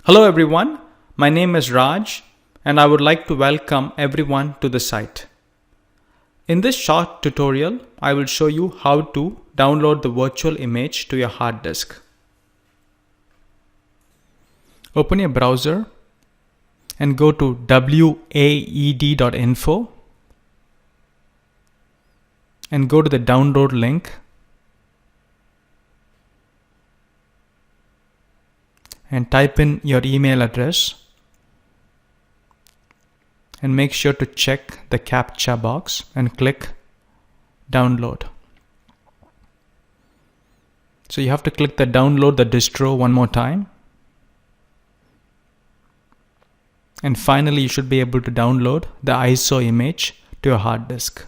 Hello everyone, my name is Raj and I would like to welcome everyone to the site. In this short tutorial, I will show you how to download the virtual image to your hard disk. Open your browser and go to waed.info and go to the download link and type in your email address and make sure to check the CAPTCHA box and click download. So you have to click the download the distro one more time, and finally you should be able to download the ISO image to your hard disk.